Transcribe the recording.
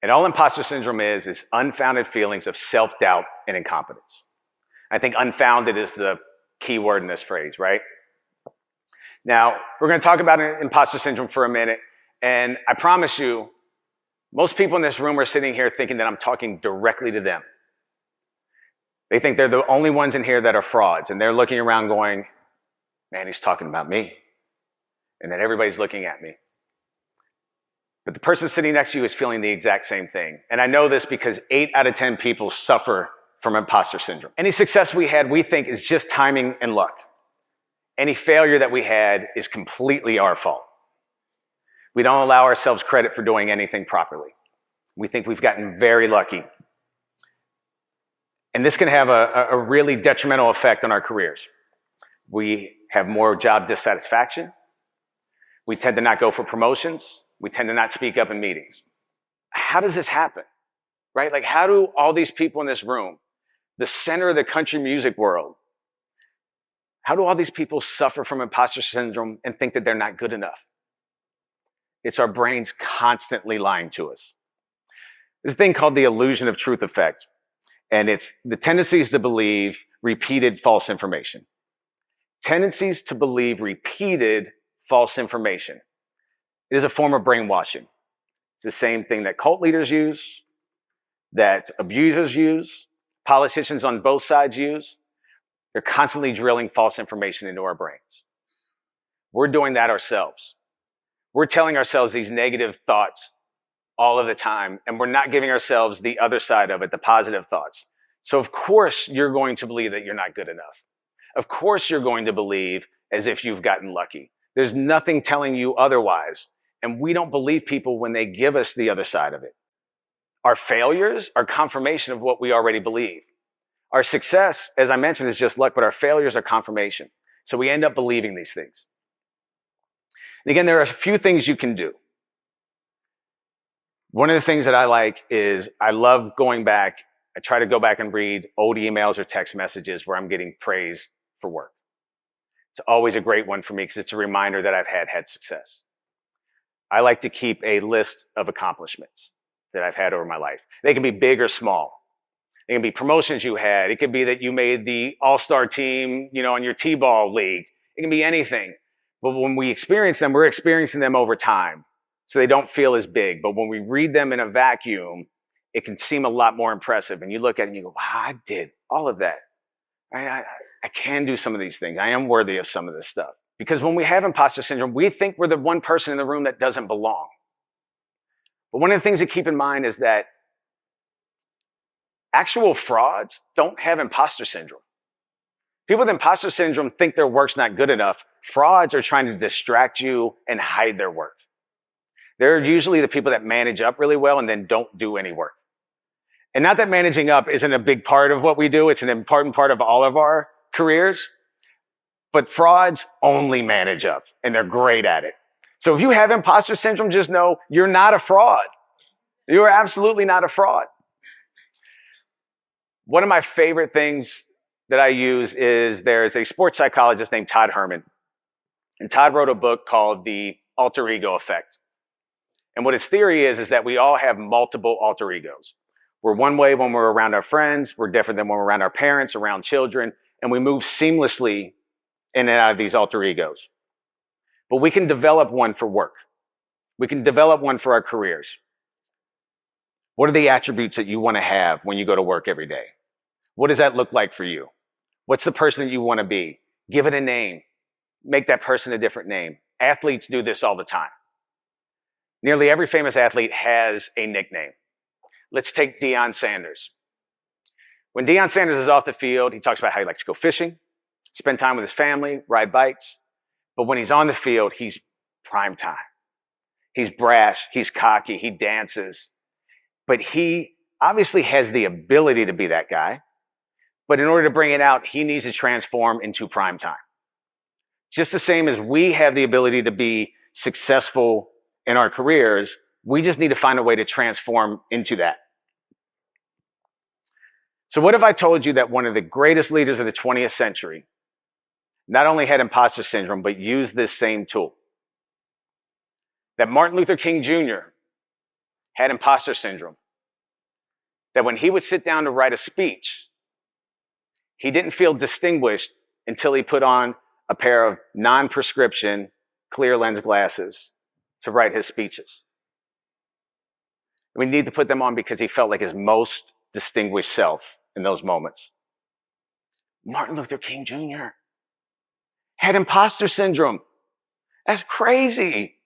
And all imposter syndrome is unfounded feelings of self-doubt and incompetence. I think unfounded is the key word in this phrase, right? Now, we're going to talk about imposter syndrome for a minute, and I promise you, most people in this room are sitting here thinking that I'm talking directly to them. They think they're the only ones in here that are frauds, and they're looking around going, man, he's talking about me. And then everybody's looking at me. But the person sitting next to you is feeling the exact same thing. And I know this because 8 out of 10 people suffer from imposter syndrome. Any success we had, we think, is just timing and luck. Any failure that we had is completely our fault. We don't allow ourselves credit for doing anything properly. We think we've gotten very lucky. And this can have a really detrimental effect on our careers. We have more job dissatisfaction. We tend to not go for promotions. We tend to not speak up in meetings. How does this happen? Right? Like, how do all these people in this room, the center of the country music world, how do all these people suffer from imposter syndrome and think that they're not good enough? It's our brains constantly lying to us. There's a thing called the illusion of truth effect, and it's the tendencies to believe repeated false information. Tendencies to believe repeated false information. It is a form of brainwashing. It's the same thing that cult leaders use, that abusers use, politicians on both sides use. They're constantly drilling false information into our brains. We're doing that ourselves. We're telling ourselves these negative thoughts all of the time, and we're not giving ourselves the other side of it, the positive thoughts. So of course you're going to believe that you're not good enough. Of course you're going to believe as if you've gotten lucky. There's nothing telling you otherwise. And we don't believe people when they give us the other side of it. Our failures are confirmation of what we already believe. Our success, as I mentioned, is just luck, but our failures are confirmation. So we end up believing these things. And again, there are a few things you can do. One of the things that I like is I love going back. I try to go back and read old emails or text messages where I'm getting praise for work. It's always a great one for me because it's a reminder that I've had success. I like to keep a list of accomplishments that I've had over my life. They can be big or small. They can be promotions you had. It could be that you made the all-star team, on your T-ball league. It can be anything. But when we experience them, we're experiencing them over time. So they don't feel as big. But when we read them in a vacuum, it can seem a lot more impressive. And you look at it and you go, wow, I did all of that. I can do some of these things. I am worthy of some of this stuff. Because when we have imposter syndrome, we think we're the one person in the room that doesn't belong. But one of the things to keep in mind is that actual frauds don't have imposter syndrome. People with imposter syndrome think their work's not good enough. Frauds are trying to distract you and hide their work. They're usually the people that manage up really well and then don't do any work. And not that managing up isn't a big part of what we do. It's an important part of all of our careers. But frauds only manage up, and they're great at it. So if you have imposter syndrome, just know you're not a fraud. You are absolutely not a fraud. One of my favorite things that I use is there's a sports psychologist named Todd Herman. And Todd wrote a book called The Alter Ego Effect. And what his theory is that we all have multiple alter egos. We're one way when we're around our friends. We're different than when we're around our parents, around children. And we move seamlessly in and out of these alter egos. But we can develop one for work. We can develop one for our careers. What are the attributes that you want to have when you go to work every day? What does that look like for you? What's the person that you want to be? Give it a name. Make that person a different name. Athletes do this all the time. Nearly every famous athlete has a nickname. Let's take Deion Sanders. When Deion Sanders is off the field, he talks about how he likes to go fishing, spend time with his family, ride bikes. But when he's on the field, he's prime time. He's brash, he's cocky, he dances. But he obviously has the ability to be that guy. But in order to bring it out, he needs to transform into prime time. Just the same as we have the ability to be successful in our careers, we just need to find a way to transform into that. So what if I told you that one of the greatest leaders of the 20th century not only had imposter syndrome, but used this same tool? That Martin Luther King Jr. had imposter syndrome. That when he would sit down to write a speech, he didn't feel distinguished until he put on a pair of non-prescription clear lens glasses to write his speeches. We need to put them on because he felt like his most distinguished self in those moments. Martin Luther King Jr. had imposter syndrome. That's crazy.